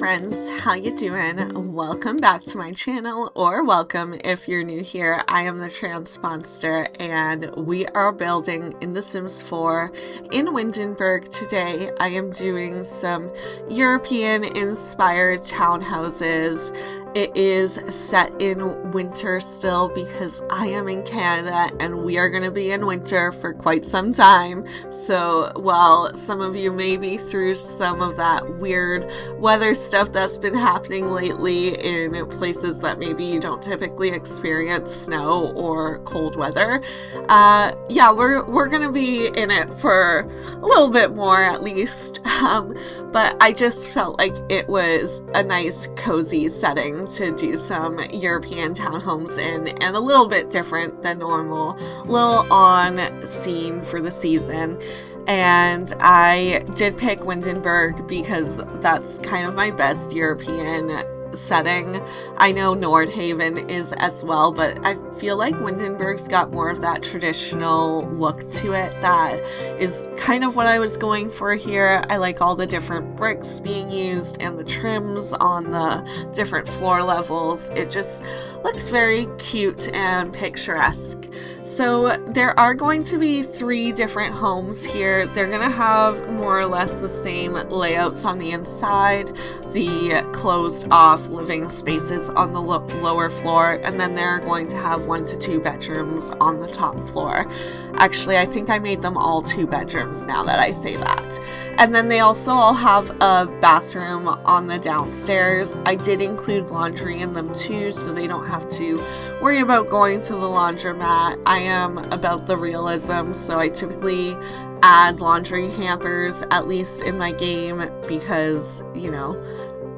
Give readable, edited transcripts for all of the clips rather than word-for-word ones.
friends, how you doing? Welcome back to my channel, or welcome if you're new here. I am TheTranspondster and we are building in The Sims 4 in Windenburg today. I am doing some European inspired townhouses. It is set in winter still because I am in Canada and we are going to be in winter for quite some time. So while some of you may be through some of that weird weather stuff that's been happening lately in places that maybe you don't typically experience snow or cold weather, we're going to be in it for a little bit more at least. But I just felt like it was a nice cozy setting to do some European townhomes in, and a little bit different than normal, a little on scene for the season. And I did pick Windenburg because that's kind of my best European setting. I know Nordhaven is as well, but I feel like Windenburg's got more of that traditional look to it that is kind of what I was going for here. I like all the different bricks being used and the trims on the different floor levels. It just looks very cute and picturesque. So there are going to be 3 different homes here. They're going to have more or less the same layouts on the inside, the closed off living spaces on the lower floor, and then they're going to have 1 to 2 bedrooms on the top floor. Actually, I think I made them all 2 bedrooms now that I say that. And then they also all have a bathroom on the downstairs. I did include laundry in them too, so they don't have to worry about going to the laundromat. I am about the realism, so I typically add laundry hampers, at least in my game, because, you know,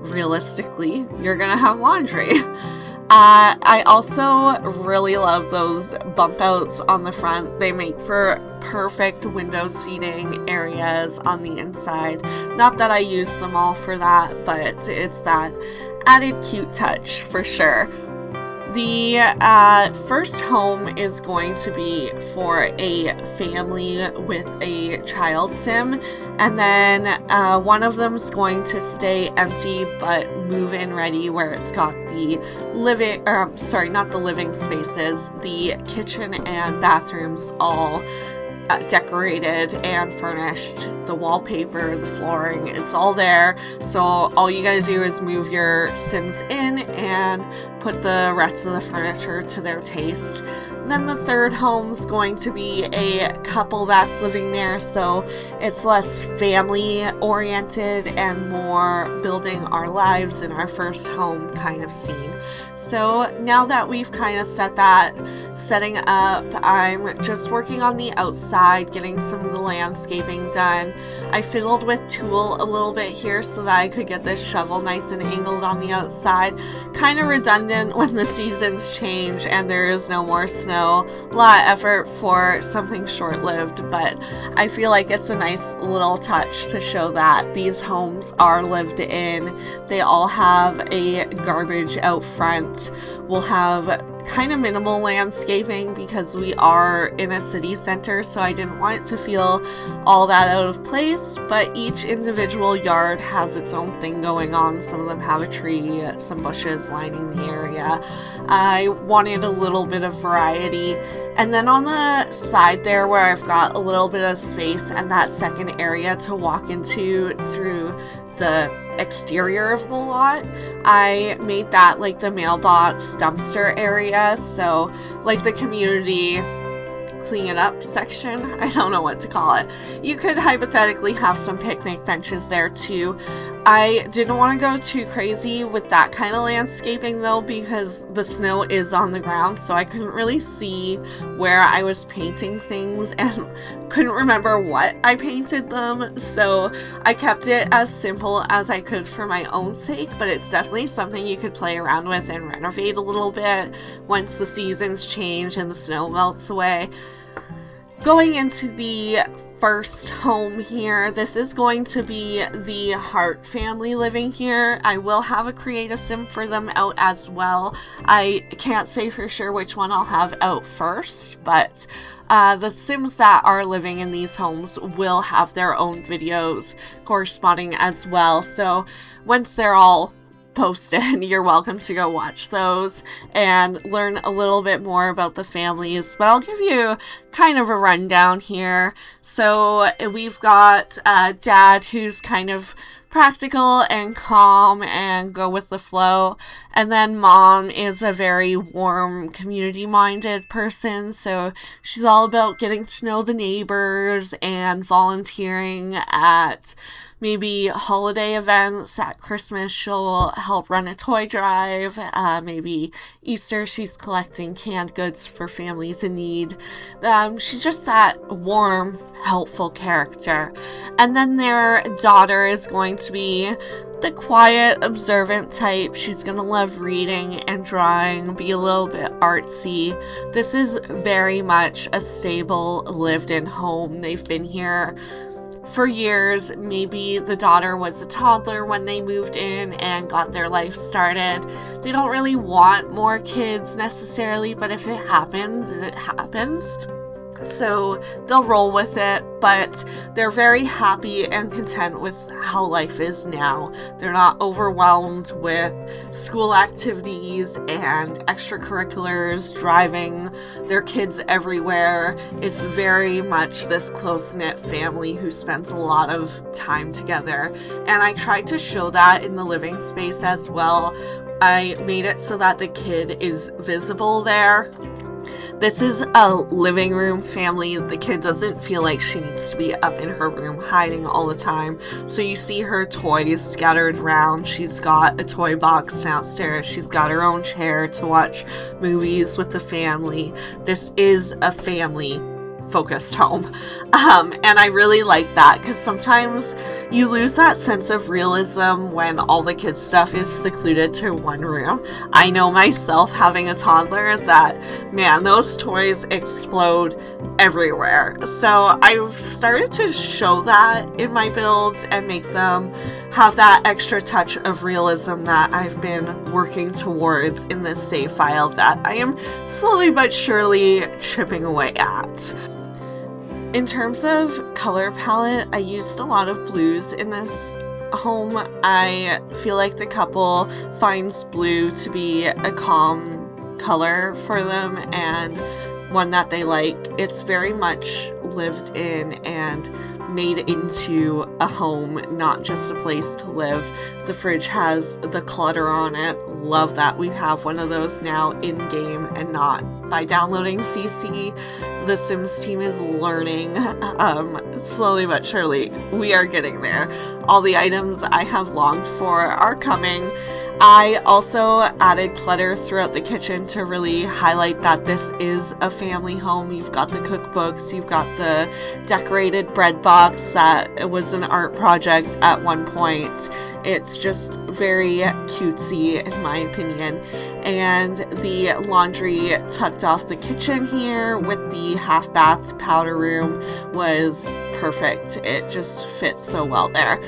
realistically, you're gonna have laundry. I also really love those bump outs on the front. They make for perfect window seating areas on the inside. Not that I use them all for that, but it's that added cute touch for sure. The first home is going to be for a family with a child sim, and then one of them is going to stay empty but move-in ready, where it's got the not the living spaces, the kitchen and bathrooms all decorated and furnished, the wallpaper, the flooring, it's all there. So all you gotta do is move your Sims in and put the rest of the furniture to their taste. Then the third home's going to be a couple that's living there, so it's less family oriented and more building our lives in our first home kind of scene. So now that we've kind of set that setting up, I'm just working on the outside, getting some of the landscaping done. I fiddled with tool a little bit here so that I could get this shovel nice and angled on the outside. Kind of redundant when the seasons change and there is no more snow. A lot of effort for something short-lived, but I feel like it's a nice little touch to show that these homes are lived in. They all have a garbage out front. We'll have kind of minimal landscaping because we are in a city center, so I didn't want it to feel all that out of place, but each individual yard has its own thing going on. Some of them have a tree, some bushes lining the area. I wanted a little bit of variety. And then on the side there where I've got a little bit of space and that second area to walk into through the exterior of the lot, I made that like the mailbox dumpster area, so like the community clean it up section. I don't know what to call it. You could hypothetically have some picnic benches there too. I didn't want to go too crazy with that kind of landscaping though, because the snow is on the ground, so I couldn't really see where I was painting things and couldn't remember what I painted them, so I kept it as simple as I could for my own sake, but it's definitely something you could play around with and renovate a little bit once the seasons change and the snow melts away. Going into the first home here, this is going to be the Hart family living here. I will have a create a sim for them out as well. I can't say for sure which one I'll have out first, but the sims that are living in these homes will have their own videos corresponding as well. So once they're all posted, you're welcome to go watch those and learn a little bit more about the families, but I'll give you kind of a rundown here. So we've got dad, who's kind of practical and calm and go with the flow, and then mom is a very warm, community-minded person, so she's all about getting to know the neighbors and volunteering at maybe holiday events. At Christmas, she'll help run a toy drive. Maybe Easter, she's collecting canned goods for families in need. She's just that warm, helpful character. And then their daughter is going to be the quiet, observant type. She's gonna love reading and drawing, be a little bit artsy. This is very much a stable, lived-in home. They've been here for years. Maybe the daughter was a toddler when they moved in and got their life started. They don't really want more kids necessarily, but if it happens, it happens. So they'll roll with it, but they're very happy and content with how life is now. They're not overwhelmed with school activities and extracurriculars, driving their kids everywhere. It's very much this close-knit family who spends a lot of time together. And I tried to show that in the living space as well. I made it so that the kid is visible there. This is a living room family. The kid doesn't feel like she needs to be up in her room hiding all the time. So you see her toys scattered around. She's got a toy box downstairs. She's got her own chair to watch movies with the family. This is a family focused home. And I really like that, because sometimes you lose that sense of realism when all the kids' stuff is secluded to one room. I know myself, having a toddler, that, man, those toys explode everywhere. So I've started to show that in my builds and make them have that extra touch of realism that I've been working towards in this save file that I am slowly but surely chipping away at. In terms of color palette, I used a lot of blues in this home. I feel like the couple finds blue to be a calm color for them and one that they like. It's very much lived in and made into a home, not just a place to live. The fridge has the clutter on it. Love that we have one of those now in-game and not by downloading CC. The Sims team is learning, slowly but surely. We are getting there. All the items I have longed for are coming. I also added clutter throughout the kitchen to really highlight that this is a family home. You've got the cookbooks, you've got the decorated bread box that was an art project at one point. It's just very cutesy in my opinion. And the laundry tucked off the kitchen here with the half bath powder room was perfect. It just fits so well there.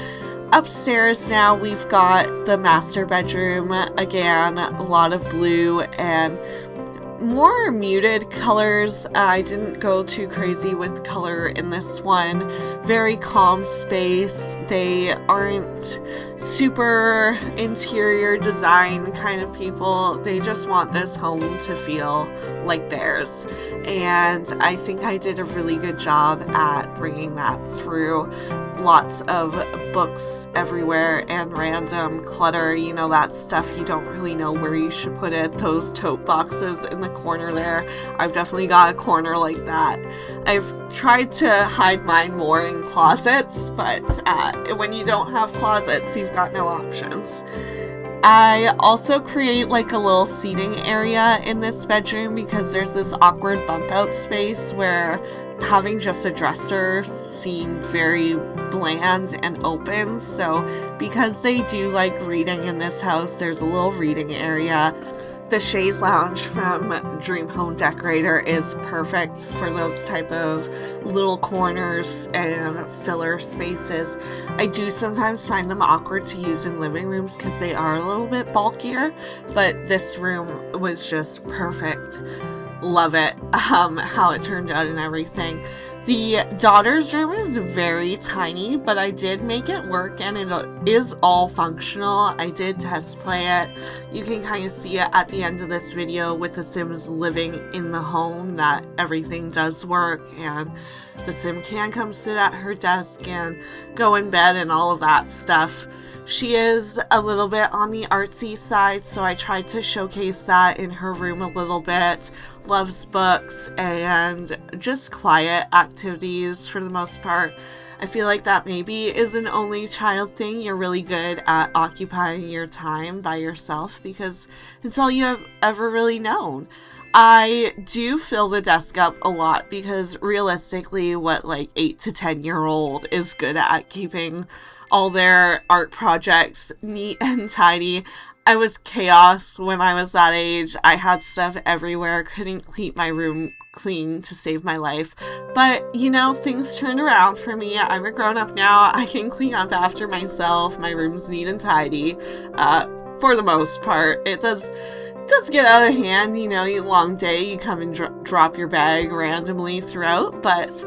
Upstairs now we've got the master bedroom. Again, a lot of blue and more muted colors. I didn't go too crazy with color in this one. Very calm space. They aren't super interior design kind of people. They just want this home to feel like theirs. And I think I did a really good job at bringing that through. Lots of books everywhere and random clutter, you know, that stuff you don't really know where you should put it. Those tote boxes in the corner there. I've definitely got a corner like that. I've tried to hide mine more in closets, but when you don't have closets, you've got no options. I also create like a little seating area in this bedroom because there's this awkward bump out space where having just a dresser seemed very bland and open. So because they do like reading in this house, there's a little reading area. The chaise lounge from Dream Home Decorator is perfect for those type of little corners and filler spaces. I do sometimes find them awkward to use in living rooms because they are a little bit bulkier, but this room was just perfect. Love it, how it turned out and everything. The daughter's room is very tiny, but I did make it work and it is all functional. I did test play it. You can kind of see it at the end of this video with the Sims living in the home, that everything does work and the Sim can come sit at her desk and go in bed and all of that stuff. She is a little bit on the artsy side, so I tried to showcase that in her room a little bit. Loves books and just quiet activities for the most part. I feel like that maybe is an only child thing. You're really good at occupying your time by yourself because it's all you have ever really known. I do fill the desk up a lot because realistically what like 8 to 10-year-old is good at keeping all their art projects neat and tidy. I was chaos when I was that age. I had stuff everywhere, couldn't keep my room clean to save my life. But, you know, things turned around for me. I'm a grown-up now. I can clean up after myself. My room's neat and tidy. For the most part. It does get out of hand, you know, long day, you come and drop your bag randomly throughout, but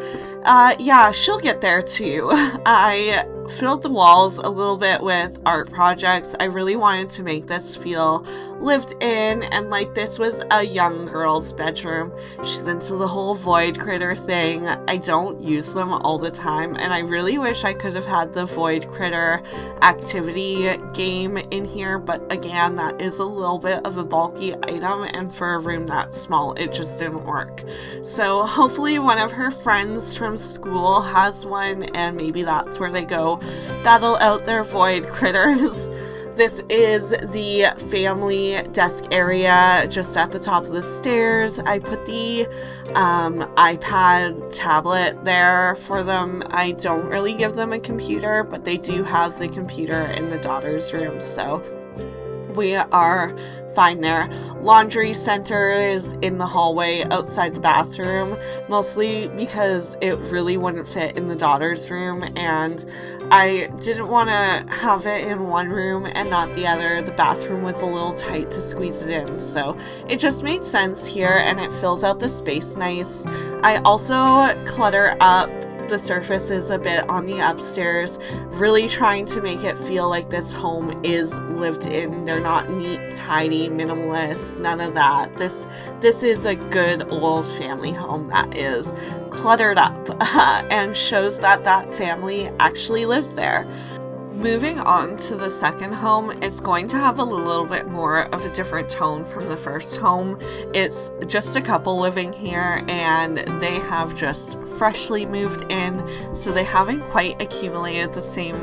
yeah, she'll get there too. I filled the walls a little bit with art projects. I really wanted to make this feel lived in and like this was a young girl's bedroom. She's into the whole void critter thing. I don't use them all the time and I really wish I could have had the void critter activity game in here, but again, that is a little bit of a bulky item and for a room that small, it just didn't work. So hopefully one of her friends from school has one and maybe that's where they go battle out their void critters. This is the family desk area just at the top of the stairs. I put the iPad tablet there for them. I don't really give them a computer, but they do have the computer in the daughter's room, so we are fine there. Laundry center is in the hallway outside the bathroom, mostly because it really wouldn't fit in the daughter's room and I didn't want to have it in one room and not the other. The bathroom was a little tight to squeeze it in, so it just made sense here and it fills out the space nice. I also clutter up the surfaces a bit on the upstairs, really trying to make it feel like this home is lived in. They're not neat, tidy, minimalist, none of that. This is a good old family home that is cluttered up and shows that that family actually lives there. Moving on to the second home, it's going to have a little bit more of a different tone from the first home. It's just a couple living here and they have just freshly moved in, so they haven't quite accumulated the same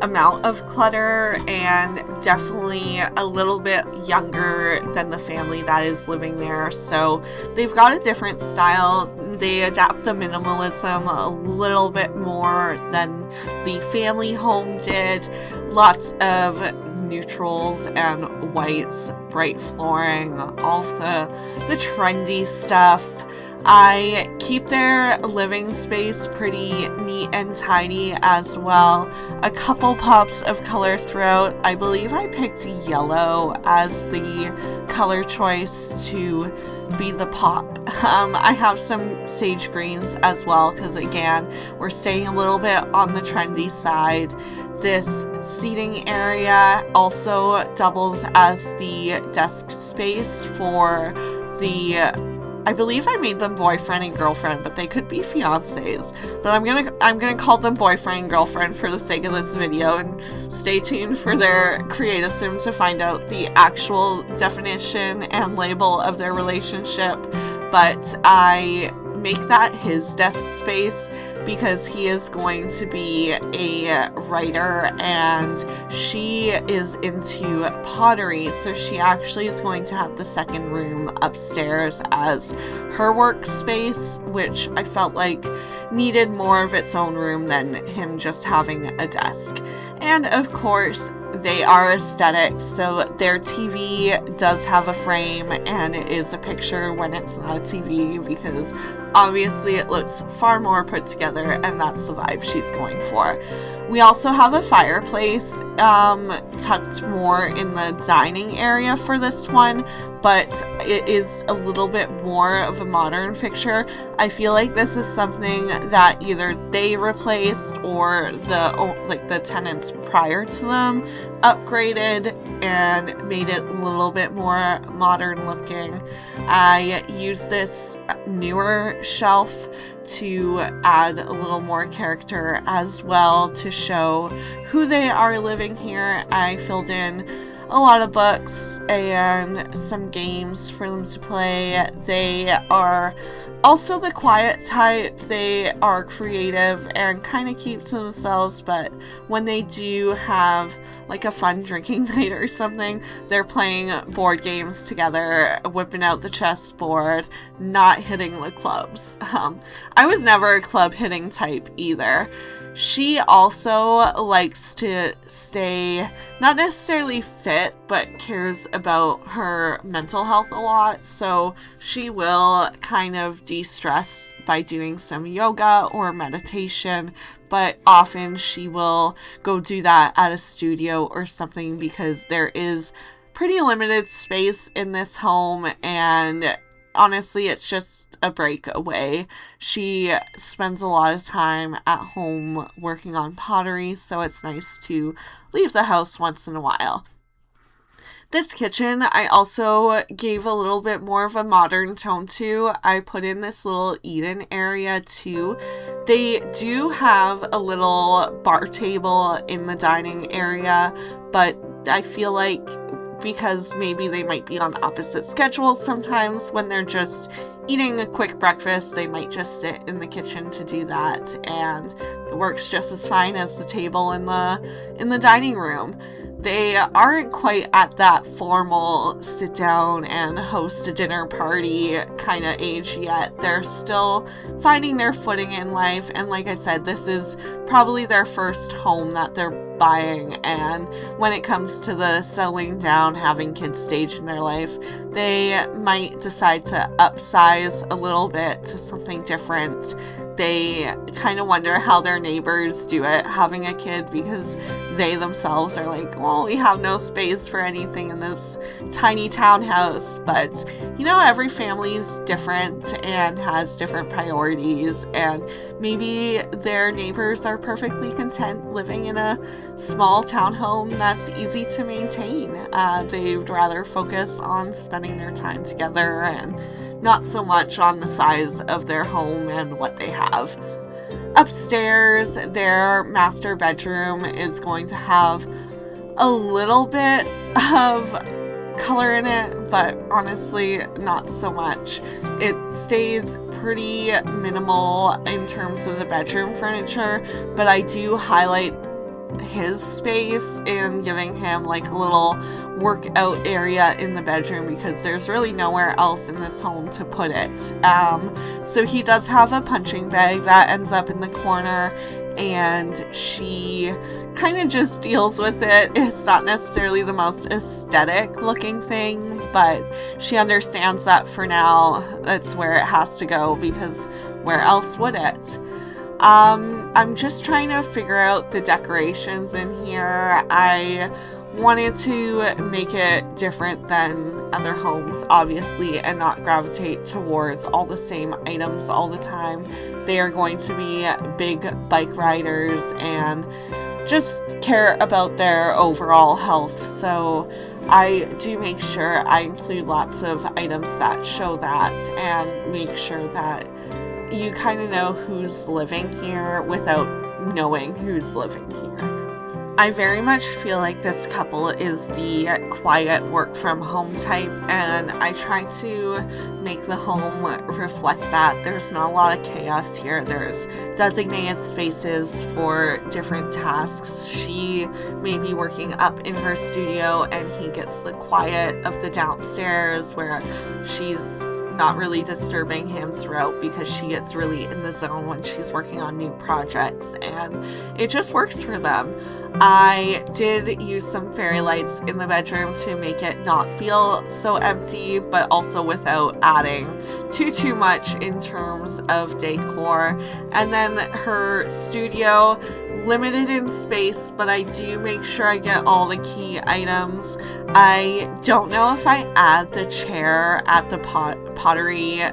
amount of clutter and definitely a little bit younger than the family that is living there. So they've got a different style. They adapt the minimalism a little bit more than the family home did. Lots of neutrals and whites, bright flooring, all of the trendy stuff. I keep their living space pretty neat and tidy as well. A couple pops of color throughout. I believe I picked yellow as the color choice to be the pop. I have some sage greens as well because again, we're staying a little bit on the trendy side. This seating area also doubles as the desk space for the I believe I made them boyfriend and girlfriend, but they could be fiancés. But I'm gonna call them boyfriend and girlfriend for the sake of this video, and stay tuned for their Create a Sim to find out the actual definition and label of their relationship. But I make that his desk space because he is going to be a writer and she is into pottery, so she actually is going to have the second room upstairs as her workspace, which I felt like needed more of its own room than him just having a desk. And of course, they are aesthetic. So their TV does have a frame, and it is a picture when it's not a TV, because obviously it looks far more put together, and that's the vibe she's going for. We also have a fireplace tucked more in the dining area for this one, but it is a little bit more of a modern fixture. I feel like this is something that either they replaced or the tenants prior to them upgraded and made it a little bit more modern looking. I use this newer shelf to add a little more character as well, to show who they are living here. I filled in a lot of books and some games for them to play. They are also the quiet type. They are creative and kind of keep to themselves, but when they do have like a fun drinking night or something, they're playing board games together, whipping out the chessboard, not hitting the clubs. I was never a club hitting type either. She also likes to stay not necessarily fit, but cares about her mental health a lot. So she will kind of de-stress by doing some yoga or meditation, but often she will go do that at a studio or something, because there is pretty limited space in this home, and honestly, it's just a break away. She spends a lot of time at home working on pottery, so it's nice to leave the house once in a while. This kitchen, I also gave a little bit more of a modern tone to. I put in this little eat-in area too. They do have a little bar table in the dining area, but I feel like because maybe they might be on opposite schedules sometimes, when they're just eating a quick breakfast, they might just sit in the kitchen to do that, and it works just as fine as the table in the dining room. They aren't quite at that formal sit down and host a dinner party kind of age yet. They're still finding their footing in life, and like I said, this is probably their first home that they're buying, and when it comes to the settling down, having kids stage in their life, they might decide to upsize a little bit to something different. They kind of wonder how their neighbors do it having a kid, because they themselves are like, well, we have no space for anything in this tiny townhouse. But you know, every family's different and has different priorities, and maybe their neighbors are perfectly content living in a small townhome that's easy to maintain. They'd rather focus on spending their time together and not so much on the size of their home and what they have. Upstairs, their master bedroom is going to have a little bit of color in it, but honestly, not so much. It stays pretty minimal in terms of the bedroom furniture, but I do highlight his space and giving him like a little workout area in the bedroom, because there's really nowhere else in this home to put it. So he does have a punching bag that ends up in the corner, and she kind of just deals with it. It's not necessarily the most aesthetic looking thing, but she understands that for now that's where it has to go, because where else would it? I'm just trying to figure out the decorations in here. I wanted to make it different than other homes, obviously, and not gravitate towards all the same items all the time. They are going to be big bike riders and just care about their overall health, so I do make sure I include lots of items that show that and make sure that you kind of know who's living here without knowing who's living here. I very much feel like this couple is the quiet work from home type, and I try to make the home reflect that. There's not a lot of chaos here. There's designated spaces for different tasks. She may be working up in her studio, and he gets the quiet of the downstairs where she's not really disturbing him throughout because she gets really in the zone when she's working on new projects, and it just works for them. I did use some fairy lights in the bedroom to make it not feel so empty, but also without adding too much in terms of decor. And then her studio, limited in space, but I do make sure I get all the key items. I don't know if I add the chair at the pottery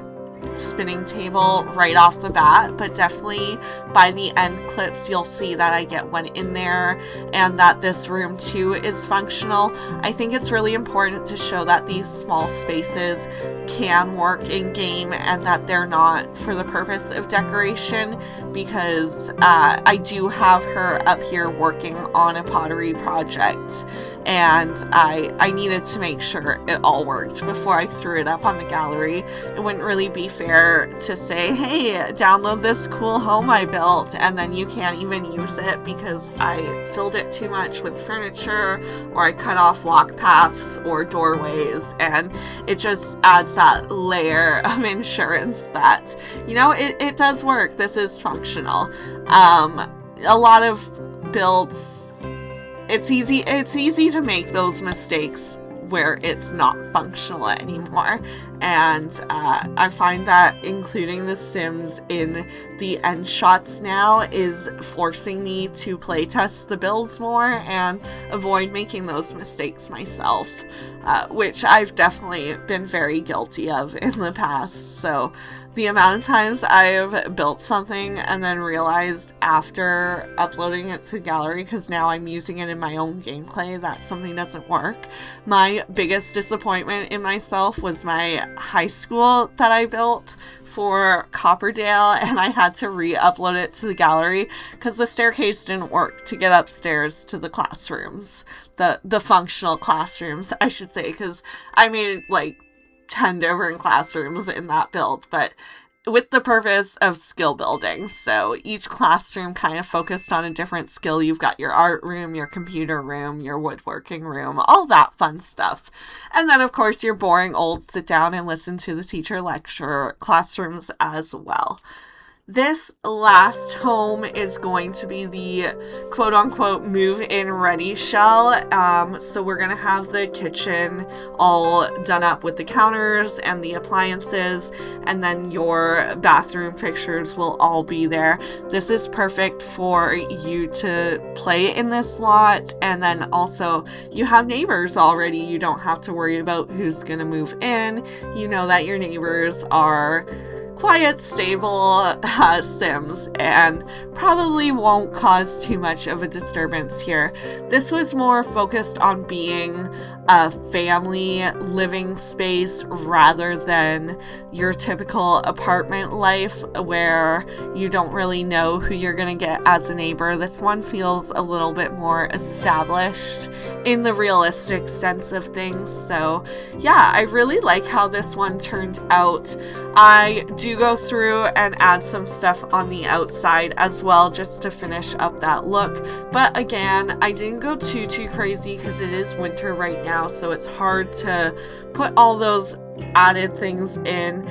spinning table right off the bat, but definitely by the end clips you'll see that I get one in there and that this room too is functional. I think it's really important to show that these small spaces can work in game and that they're not for the purpose of decoration, because I do have her up here working on a pottery project, and I needed to make sure it all worked before I threw it up on the gallery. It wouldn't really be fair to say, hey, download this cool home I built, and then you can't even use it because I filled it too much with furniture, or I cut off walk paths or doorways, and it just adds that layer of insurance that, you know, it does work. This is functional. A lot of builds, it's easy to make those mistakes where it's not functional anymore, and I find that including The Sims in the end shots now is forcing me to playtest the builds more and avoid making those mistakes myself, which I've definitely been very guilty of in the past. So the amount of times I've built something and then realized after uploading it to gallery, because now I'm using it in my own gameplay, that something doesn't work. My biggest disappointment in myself was my high school that I built for Copperdale, and I had to re-upload it to the gallery because the staircase didn't work to get upstairs to the classrooms, the functional classrooms, I should say, because I made like 10 different classrooms in that build, but with the purpose of skill building. So each classroom kind of focused on a different skill. You've got your art room, your computer room, your woodworking room, all that fun stuff. And then of course your boring old sit down and listen to the teacher lecture classrooms as well. This last home is going to be the quote-unquote move-in ready shell. So we're going to have the kitchen all done up with the counters and the appliances, and then your bathroom fixtures will all be there. This is perfect for you to play in this lot, and then also you have neighbors already. You don't have to worry about who's going to move in. You know that your neighbors are quiet, stable Sims and probably won't cause too much of a disturbance here. This was more focused on being a family living space rather than your typical apartment life where you don't really know who you're gonna get as a neighbor. This one feels a little bit more established in the realistic sense of things. So yeah, I really like how this one turned out. I do go through and add some stuff on the outside as well just to finish up that look, but again, I didn't go too crazy because it is winter right now, so it's hard to put all those added things in.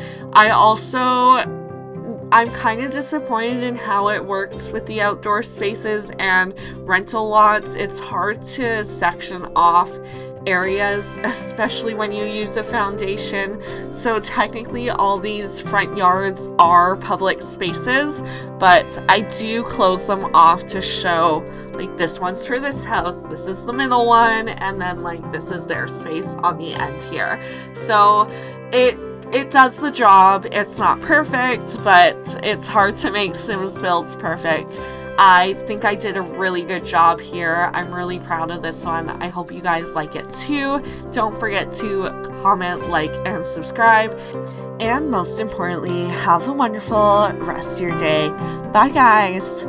I'm kind of disappointed in how it works with the outdoor spaces and rental lots. It's hard to section off areas, especially when you use a foundation. So technically all these front yards are public spaces, but I do close them off to show like this one's for this house, this is the middle one, and then like this is their space on the end here. So it does the job. It's not perfect, but it's hard to make Sims builds perfect. I think I did a really good job here. I'm really proud of this one. I hope you guys like it too. Don't forget to comment, like, and subscribe. And most importantly, have a wonderful rest of your day. Bye, guys.